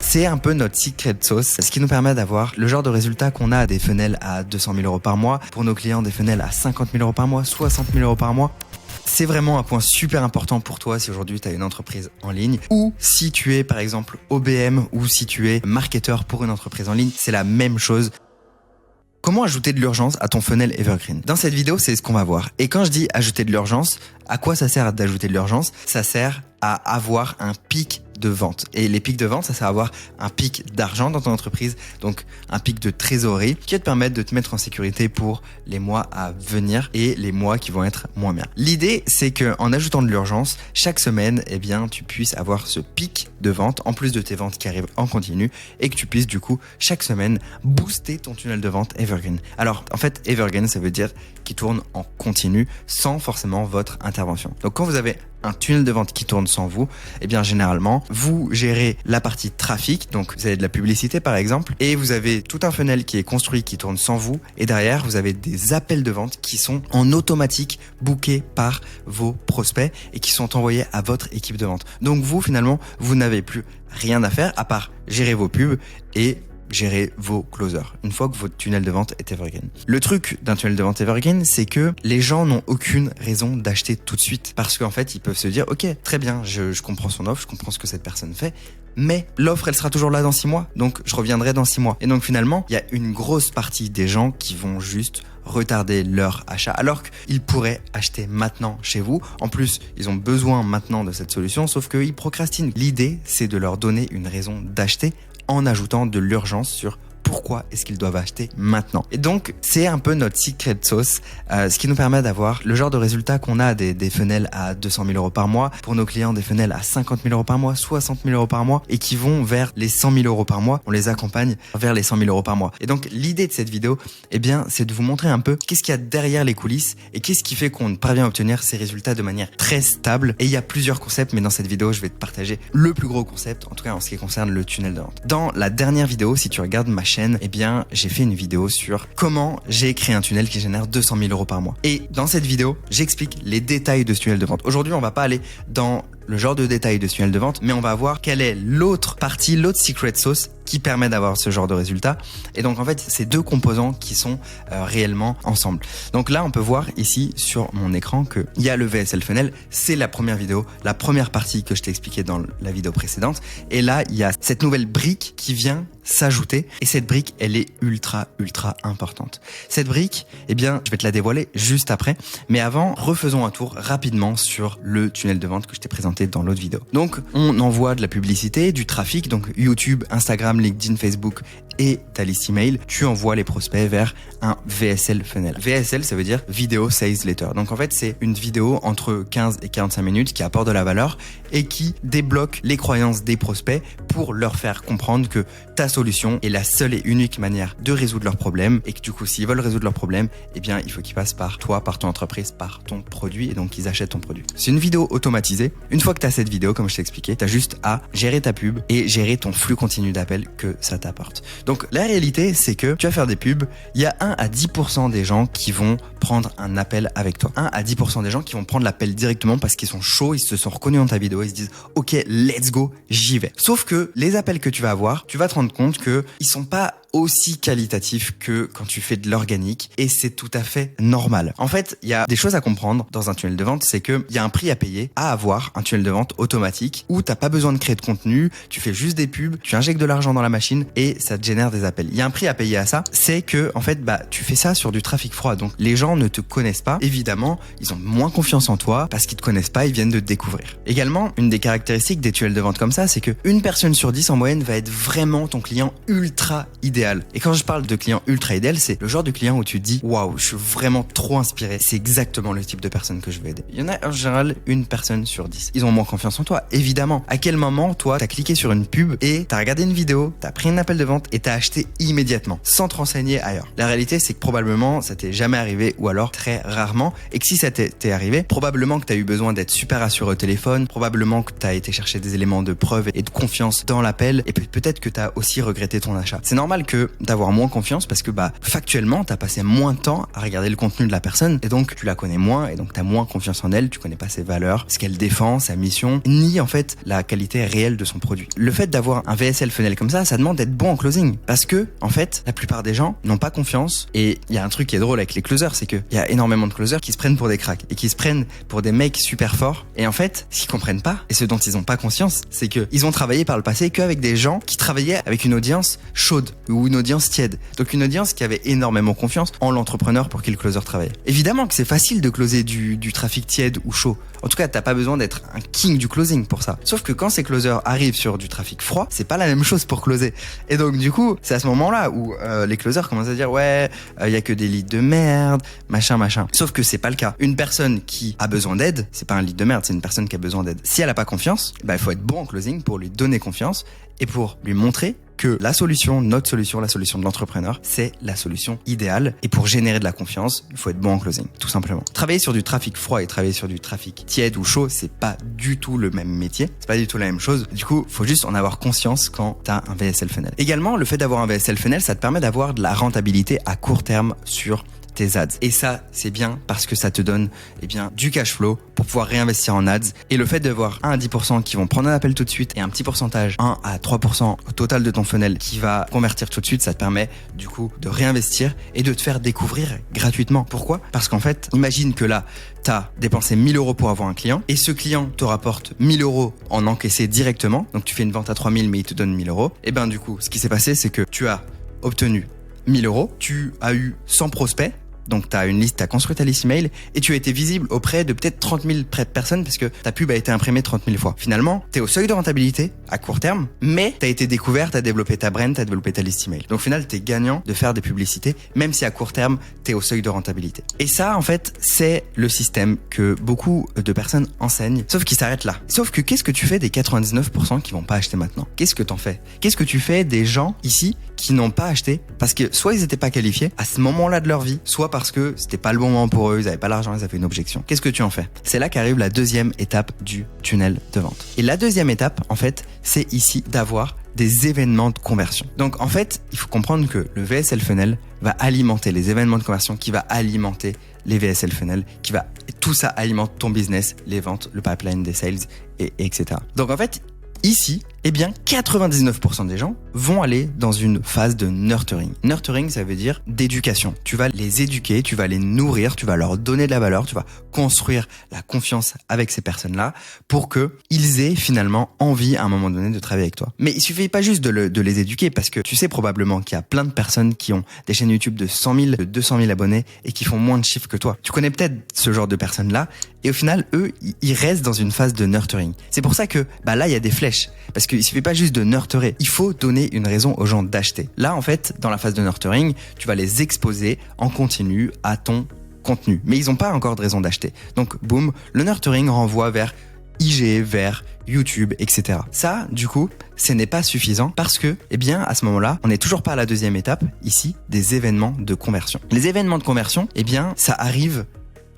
c'est un peu notre secret sauce, ce qui nous permet d'avoir le genre de résultat qu'on a, des funnels à 200 000 € par mois, pour nos clients des funnels à 50 000 € par mois, 60 000 € par mois. C'est vraiment un point super important pour toi si aujourd'hui tu as une entreprise en ligne ou si tu es par exemple OBM ou si tu es marketeur pour une entreprise en ligne, c'est la même chose. Comment ajouter de l'urgence à ton funnel Evergreen? Dans cette vidéo, c'est ce qu'on va voir. Et quand je dis ajouter de l'urgence, à quoi ça sert d'ajouter de l'urgence? Ça sert à avoir un pic de vente. Et les pics de vente, ça sert à avoir un pic d'argent dans ton entreprise, donc un pic de trésorerie qui va te permettre de te mettre en sécurité pour les mois à venir et les mois qui vont être moins bien. L'idée, c'est que en ajoutant de l'urgence, chaque semaine, eh bien, tu puisses avoir ce pic de vente en plus de tes ventes qui arrivent en continu et que tu puisses du coup chaque semaine booster ton tunnel de vente Evergreen. Alors, en fait, Evergreen, ça veut dire qui tourne en continu sans forcément votre intervention. Donc, quand vous avez un tunnel de vente qui tourne sans vous, eh bien généralement, vous gérez la partie trafic, donc vous avez de la publicité par exemple, et vous avez tout un funnel qui est construit, qui tourne sans vous, et derrière, vous avez des appels de vente qui sont en automatique bookés par vos prospects et qui sont envoyés à votre équipe de vente. Donc vous, finalement, vous n'avez plus rien à faire à part gérer vos pubs et gérer vos closers une fois que votre tunnel de vente est Evergreen. Le truc d'un tunnel de vente Evergreen, c'est que les gens n'ont aucune raison d'acheter tout de suite parce qu'en fait, ils peuvent se dire ok, très bien, je comprends son offre, je comprends ce que cette personne fait, mais l'offre, elle sera toujours là dans 6 mois, donc je reviendrai dans 6 mois. Et donc finalement, il y a une grosse partie des gens qui vont juste retarder leur achat alors qu'ils pourraient acheter maintenant chez vous. En plus, ils ont besoin maintenant de cette solution, sauf qu'ils procrastinent. L'idée, c'est de leur donner une raison d'acheter en ajoutant de l'urgence sur pourquoi est-ce qu'ils doivent acheter maintenant. Et donc, c'est un peu notre secret sauce, ce qui nous permet d'avoir le genre de résultat qu'on a, des funnels à 200 000 € par mois, pour nos clients des funnels à 50 000 € par mois, 60 000 € par mois, et qui vont vers les 100 000 € par mois. On les accompagne vers les 100 000 € par mois. Et donc, l'idée de cette vidéo, eh bien, c'est de vous montrer un peu qu'est-ce qu'il y a derrière les coulisses et qu'est-ce qui fait qu'on parvient à obtenir ces résultats de manière très stable. Et il y a plusieurs concepts, mais dans cette vidéo, je vais te partager le plus gros concept, en tout cas en ce qui concerne le tunnel de vente. Dans la dernière vidéo, si tu regardes ma chaîne, eh bien, j'ai fait une vidéo sur comment j'ai créé un tunnel qui génère 200 000 € par mois. Et dans cette vidéo, j'explique les détails de ce tunnel de vente. Aujourd'hui, on va pas aller dans le genre de détails de ce tunnel de vente, mais on va voir quelle est l'autre partie, l'autre secret sauce qui permet d'avoir ce genre de résultat. Et donc en fait, c'est deux composants qui sont réellement ensemble. Donc là, on peut voir ici sur mon écran qu'il y a le VSL Funnel. C'est la première vidéo, la première partie que je t'ai expliqué dans la vidéo précédente. Et là, il y a cette nouvelle brique qui vient s'ajouter. Et cette brique, elle est ultra importante. Cette brique, eh bien, je vais te la dévoiler juste après. Mais avant, refaisons un tour rapidement sur le tunnel de vente que je t'ai présenté dans l'autre vidéo. Donc, on envoie de la publicité, du trafic, donc YouTube, Instagram, LinkedIn, Facebook et ta liste email. Tu envoies les prospects vers un VSL Funnel. VSL, ça veut dire Video Sales Letter. Donc, en fait, c'est une vidéo entre 15 et 45 minutes qui apporte de la valeur et qui débloque les croyances des prospects pour leur faire comprendre que ta solution est la seule et unique manière de résoudre leurs problèmes et que du coup, s'ils veulent résoudre leurs problèmes, eh bien, il faut qu'ils passent par toi, par ton entreprise, par ton produit et donc qu'ils achètent ton produit. C'est une vidéo automatisée. Une fois que tu as cette vidéo, comme je t'ai expliqué, tu as juste à gérer ta pub et gérer ton flux continu d'appels que ça t'apporte. Donc, la réalité, c'est que tu vas faire des pubs. Il y a 1 à 10% des gens qui vont prendre un appel avec toi. 1 à 10% des gens qui vont prendre l'appel directement parce qu'ils sont chauds, ils se sont reconnus dans ta vidéo, ils se disent « Ok, let's go, j'y vais ». Sauf que les appels que tu vas avoir, tu vas te rendre compte que ils sont pas aussi qualitatif que quand tu fais de l'organique et c'est tout à fait normal. En fait, il y a des choses à comprendre dans un tunnel de vente, c'est que il y a un prix à payer à avoir un tunnel de vente automatique où t'as pas besoin de créer de contenu, tu fais juste des pubs, tu injectes de l'argent dans la machine et ça te génère des appels. Il y a un prix à payer à ça, c'est que en fait tu fais ça sur du trafic froid. Donc les gens ne te connaissent pas, évidemment, ils ont moins confiance en toi parce qu'ils te connaissent pas, ils viennent de te découvrir. Également, une des caractéristiques des tunnels de vente comme ça, c'est que une personne sur 10 en moyenne va être vraiment ton client ultra idéal. Et quand je parle de client ultra idéal, c'est le genre de client où tu te dis waouh, je suis vraiment trop inspiré, c'est exactement le type de personne que je veux aider. Il y en a en général une personne sur 10. Ils ont moins confiance en toi, évidemment. À quel moment, toi, t'as cliqué sur une pub et t'as regardé une vidéo, t'as pris un appel de vente et et t'as acheté immédiatement, sans te renseigner ailleurs. La réalité, c'est que probablement ça t'est jamais arrivé, ou alors très rarement, et que si ça t'est arrivé, probablement que t'as eu besoin d'être super rassuré au téléphone, probablement que t'as été chercher des éléments de preuve et de confiance dans l'appel, et peut-être que t'as aussi regretté ton achat. C'est normal que d'avoir moins confiance parce que factuellement t'as passé moins de temps à regarder le contenu de la personne, et donc tu la connais moins, et donc t'as moins confiance en elle, tu connais pas ses valeurs, ce qu'elle défend, sa mission, ni en fait la qualité réelle de son produit. Le fait d'avoir un VSL funnel comme ça demande d'être bon en closing, parce que en fait la plupart des gens n'ont pas confiance, et il y a un truc qui est drôle avec les closers, c'est qu'il y a énormément de closers qui se prennent pour des cracks et qui se prennent pour des mecs super forts, et en fait ce qu'ils comprennent pas et ce dont ils ont pas conscience, c'est que ils ont travaillé par le passé qu'avec des gens qui travaillaient avec une audience chaude ou une audience tiède, donc une audience qui avait énormément confiance en l'entrepreneur pour qui le closer travaillait. Évidemment que c'est facile de closer du trafic tiède ou chaud, en tout cas t'as pas besoin d'être un king du closing pour ça, sauf que quand ces closers arrivent sur du trafic froid, c'est pas la même chose pour closer, et donc du coup c'est à ce moment-là où les closers commencent à dire ouais y a que des leads de merde, machin, sauf que c'est pas le cas. Une personne qui a besoin d'aide, c'est pas un lead de merde, c'est une personne qui a besoin d'aide. Si elle a pas confiance, il faut être bon en closing pour lui donner confiance et pour lui montrer que la solution, notre solution, la solution de l'entrepreneur, c'est la solution idéale. Et pour générer de la confiance, il faut être bon en closing, tout simplement. Travailler sur du trafic froid et travailler sur du trafic tiède ou chaud, c'est pas du tout le même métier. C'est pas du tout la même chose. Du coup, faut juste en avoir conscience quand t'as un VSL funnel. Également, le fait d'avoir un VSL funnel, ça te permet d'avoir de la rentabilité à court terme sur tes ads. Et ça, c'est bien parce que ça te donne du cash flow pour pouvoir réinvestir en ads. Et le fait d'avoir 1 à 10% qui vont prendre un appel tout de suite et un petit pourcentage, 1 à 3% au total de ton funnel qui va convertir tout de suite, ça te permet du coup de réinvestir et de te faire découvrir gratuitement. Pourquoi ? Parce qu'en fait, imagine que là, t'as dépensé 1 000 € pour avoir un client et ce client te rapporte 1 000 € en encaissé directement. Donc tu fais une vente à 3 000 mais il te donne 1 000 €. Et du coup, ce qui s'est passé, c'est que tu as obtenu 1 000 €, tu as eu 100 prospects. Donc tu as une liste, tu as construit ta liste email et tu as été visible auprès de peut-être 30 000 personnes parce que ta pub a été imprimée 30 000 fois. Finalement, tu es au seuil de rentabilité à court terme, mais tu as été découvert, tu as développé ta brand, tu as développé ta liste email. Donc au final, tu es gagnant de faire des publicités, même si à court terme, tu es au seuil de rentabilité. Et ça, en fait, c'est le système que beaucoup de personnes enseignent, sauf qu'il s'arrête là. Sauf que qu'est-ce que tu fais des 99% qui vont pas acheter maintenant ? Qu'est-ce que t'en fais ? Qu'est-ce que tu fais des gens ici qui n'ont pas acheté parce que soit ils étaient pas qualifiés à ce moment-là de leur vie, soit parce que c'était pas le bon moment pour eux, ils avaient pas l'argent, ils avaient une objection. Qu'est-ce que tu en fais ? C'est là qu'arrive la deuxième étape du tunnel de vente. Et la deuxième étape, en fait, c'est ici d'avoir des événements de conversion. Donc en fait, il faut comprendre que le VSL funnel va alimenter les événements de conversion, qui va alimenter les VSL funnel, tout ça alimente ton business, les ventes, le pipeline des sales, etc. Donc en fait, ici, 99% des gens vont aller dans une phase de nurturing. Nurturing, ça veut dire d'éducation. Tu vas les éduquer, tu vas les nourrir, tu vas leur donner de la valeur, tu vas construire la confiance avec ces personnes-là pour que ils aient finalement envie à un moment donné de travailler avec toi. Mais il suffit pas juste de les éduquer parce que tu sais probablement qu'il y a plein de personnes qui ont des chaînes YouTube de 100 000, de 200 000 abonnés et qui font moins de chiffres que toi. Tu connais peut-être ce genre de personnes-là et au final, eux, ils restent dans une phase de nurturing. C'est pour ça que là, il y a des flèches. Parce qu'il suffit pas juste de nurturer, il faut donner une raison aux gens d'acheter. Là, en fait, dans la phase de nurturing, tu vas les exposer en continu à ton contenu. Mais ils n'ont pas encore de raison d'acheter. Donc, boum, le nurturing renvoie vers IG, vers YouTube, etc. Ça, du coup, ce n'est pas suffisant parce que, à ce moment-là, on n'est toujours pas à la deuxième étape, ici, des événements de conversion. Les événements de conversion, ça arrive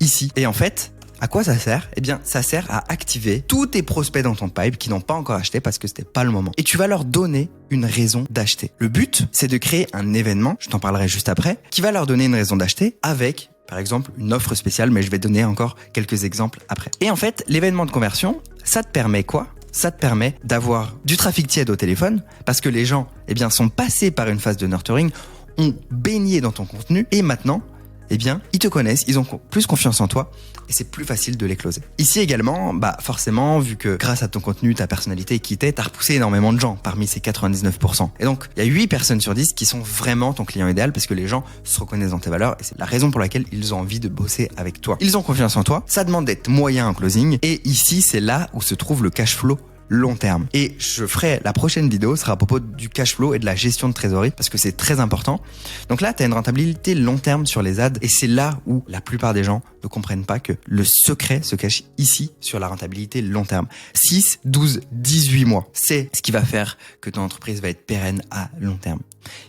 ici. Et en fait, à quoi ça sert ? Ça sert à activer tous tes prospects dans ton pipe qui n'ont pas encore acheté parce que c'était pas le moment. Et tu vas leur donner une raison d'acheter. Le but, c'est de créer un événement, je t'en parlerai juste après, qui va leur donner une raison d'acheter avec, par exemple, une offre spéciale, mais je vais donner encore quelques exemples après. Et en fait, l'événement de conversion, ça te permet quoi ? Ça te permet d'avoir du trafic tiède au téléphone parce que les gens, sont passés par une phase de nurturing, ont baigné dans ton contenu et maintenant, ils te connaissent, ils ont plus confiance en toi et c'est plus facile de les closer. Ici également, forcément, vu que grâce à ton contenu, ta personnalité qui t'as repoussé énormément de gens parmi ces 99%. Et donc, il y a 8 personnes sur 10 qui sont vraiment ton client idéal parce que les gens se reconnaissent dans tes valeurs et c'est la raison pour laquelle ils ont envie de bosser avec toi. Ils ont confiance en toi, ça demande d'être moyen en closing et ici, c'est là où se trouve le cash flow long terme. Et je ferai, la prochaine vidéo sera à propos du cash flow et de la gestion de trésorerie parce que c'est très important. Donc là, tu as une rentabilité long terme sur les ads et c'est là où la plupart des gens ne comprennent pas que le secret se cache ici sur la rentabilité long terme. 6, 12, 18 mois. C'est ce qui va faire que ton entreprise va être pérenne à long terme.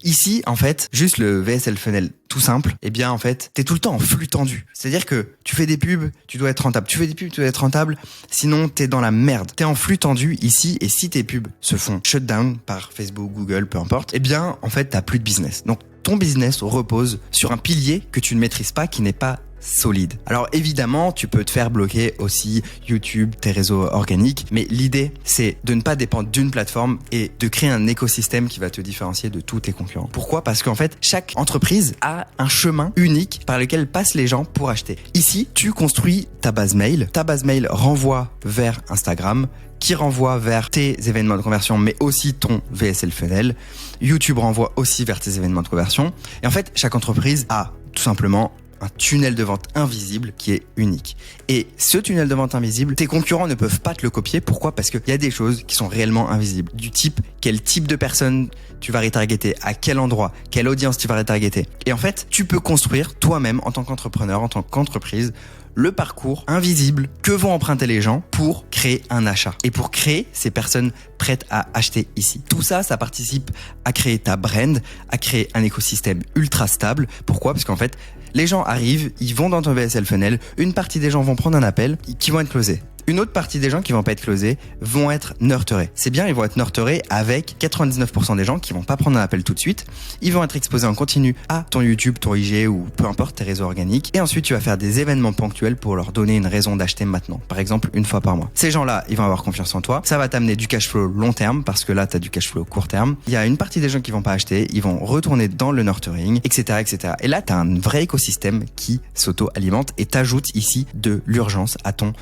Ici, en fait, juste le VSL Funnel tout simple, eh bien, en fait, t'es tout le temps en flux tendu. C'est-à-dire que tu fais des pubs, tu dois être rentable. Tu fais des pubs, tu dois être rentable. Sinon, t'es dans la merde. T'es en flux tendu ici et si tes pubs se font shutdown par Facebook, Google, peu importe, eh bien, en fait, t'as plus de business. Donc, ton business repose sur un pilier que tu ne maîtrises pas, qui n'est pas solide. Alors évidemment, tu peux te faire bloquer aussi YouTube, tes réseaux organiques, mais l'idée, c'est de ne pas dépendre d'une plateforme et de créer un écosystème qui va te différencier de tous tes concurrents. Pourquoi ? Parce qu'en fait, chaque entreprise a un chemin unique par lequel passent les gens pour acheter. Ici, tu construis ta base mail. Ta base mail renvoie vers Instagram, qui renvoie vers tes événements de conversion, mais aussi ton VSL Funnel. YouTube renvoie aussi vers tes événements de conversion. Et en fait, chaque entreprise a tout simplement un tunnel de vente invisible qui est unique. Et ce tunnel de vente invisible, tes concurrents ne peuvent pas te le copier. Pourquoi ? Parce qu'il y a des choses qui sont réellement invisibles. Du type, quel type de personne tu vas retargeter, à quel endroit, quelle audience tu vas retargeter. Et en fait, tu peux construire toi-même en tant qu'entrepreneur, en tant qu'entreprise, le parcours invisible que vont emprunter les gens pour créer un achat et pour créer ces personnes prêtes à acheter ici. Tout ça, ça participe à créer ta brand, à créer un écosystème ultra stable. Pourquoi ? Parce qu'en fait, les gens arrivent, ils vont dans ton VSL Funnel, une partie des gens vont prendre un appel qui vont être closés. Une autre partie des gens qui vont pas être closés vont être nurturés. C'est bien, ils vont être nurturés avec 99% des gens qui vont pas prendre un appel tout de suite. Ils vont être exposés en continu à ton YouTube, ton IG ou peu importe tes réseaux organiques. Et ensuite, tu vas faire des événements ponctuels pour leur donner une raison d'acheter maintenant. Par exemple, une fois par mois. Ces gens-là, ils vont avoir confiance en toi. Ça va t'amener du cash flow long terme parce que là, tu as du cash flow court terme. Il y a une partie des gens qui vont pas acheter. Ils vont retourner dans le nurturing, etc., etc. Et là, tu as un vrai écosystème qui s'auto-alimente et t'ajoute ici de l'urgence à ton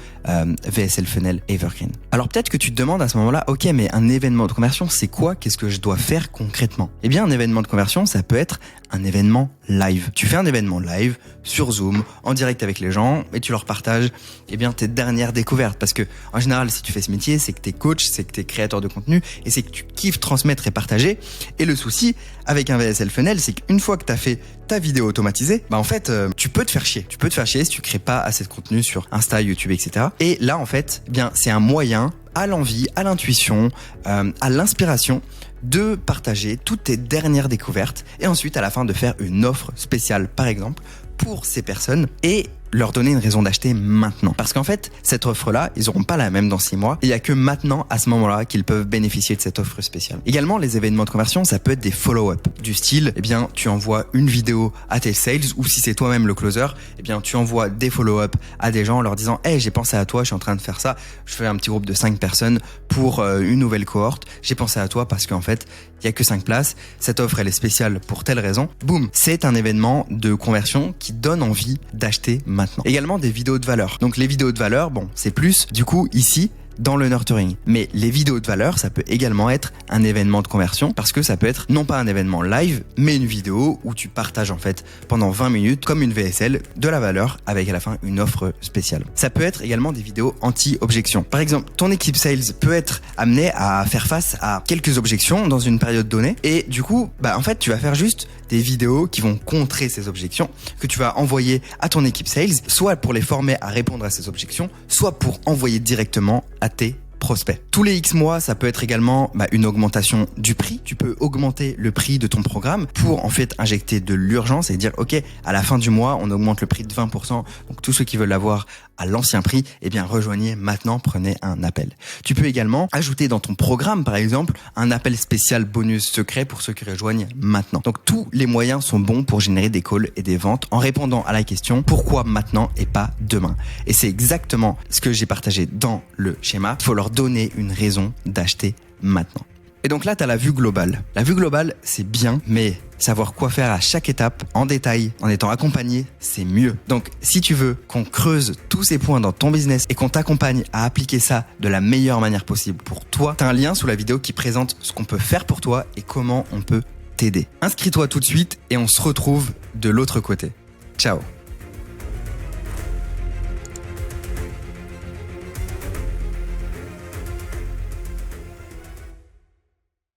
VSL Funnel Evergreen. Alors peut-être que tu te demandes à ce moment-là, ok, mais un événement de conversion, c'est quoi ? Qu'est-ce que je dois faire concrètement ? Eh bien, un événement de conversion, ça peut être un événement live. Tu fais un événement live sur Zoom, en direct avec les gens, et tu leur partages, eh bien, tes dernières découvertes. Parce que, en général, si tu fais ce métier, c'est que t'es coach, c'est que t'es créateur de contenu, et c'est que tu kiffes transmettre et partager. Et le souci, avec un VSL Funnel, c'est qu'une fois que t'as fait ta vidéo automatisée, bah, en fait, tu peux te faire chier. Tu peux te faire chier si tu crées pas assez de contenu sur Insta, YouTube, etc. Et là, en fait, eh bien, c'est un moyen à l'envie, à l'intuition, à l'inspiration de partager toutes tes dernières découvertes et ensuite à la fin de faire une offre spéciale par exemple pour ces personnes et leur donner une raison d'acheter maintenant. Parce qu'en fait, cette offre-là, ils n'auront pas la même dans 6 mois. Et il n'y a que maintenant, à ce moment-là, qu'ils peuvent bénéficier de cette offre spéciale. Également, les événements de conversion, ça peut être des follow-up. Du style, eh bien, tu envoies une vidéo à tes sales ou si c'est toi-même le closer, eh bien, tu envoies des follow-up à des gens en leur disant, hey, j'ai pensé à toi, je suis en train de faire ça. Je fais un petit groupe de 5 personnes pour une nouvelle cohorte. J'ai pensé à toi parce qu'en fait, il y a que 5 places. Cette offre, elle est spéciale pour telle raison. Boum. C'est un événement de conversion qui donne envie d'acheter maintenant. Également des vidéos de valeur. Donc les vidéos de valeur, bon, c'est plus du coup ici dans le nurturing. Mais les vidéos de valeur, ça peut également être un événement de conversion parce que ça peut être non pas un événement live, mais une vidéo où tu partages en fait pendant 20 minutes comme une VSL de la valeur avec à la fin une offre spéciale. Ça peut être également des vidéos anti-objection. Par exemple, ton équipe sales peut être amenée à faire face à quelques objections dans une période donnée et du coup, bah en fait, tu vas faire juste des vidéos qui vont contrer ces objections que tu vas envoyer à ton équipe sales, soit pour les former à répondre à ces objections, soit pour envoyer directement à tes prospects. Tous les X mois, ça peut être également une augmentation du prix. Tu peux augmenter le prix de ton programme pour en fait injecter de l'urgence et dire ok, à la fin du mois, on augmente le prix de 20%. Donc tous ceux qui veulent l'avoir à l'ancien prix, eh bien rejoignez maintenant, prenez un appel. Tu peux également ajouter dans ton programme par exemple un appel spécial bonus secret pour ceux qui rejoignent maintenant. Donc tous les moyens sont bons pour générer des calls et des ventes en répondant à la question pourquoi maintenant et pas demain. Et c'est exactement ce que j'ai partagé dans le schéma. Il faut leur donner une raison d'acheter maintenant. Et donc là, tu as la vue globale. La vue globale, c'est bien, mais savoir quoi faire à chaque étape, en détail, en étant accompagné, c'est mieux. Donc, si tu veux qu'on creuse tous ces points dans ton business et qu'on t'accompagne à appliquer ça de la meilleure manière possible pour toi, tu as un lien sous la vidéo qui présente ce qu'on peut faire pour toi et comment on peut t'aider. Inscris-toi tout de suite et on se retrouve de l'autre côté. Ciao.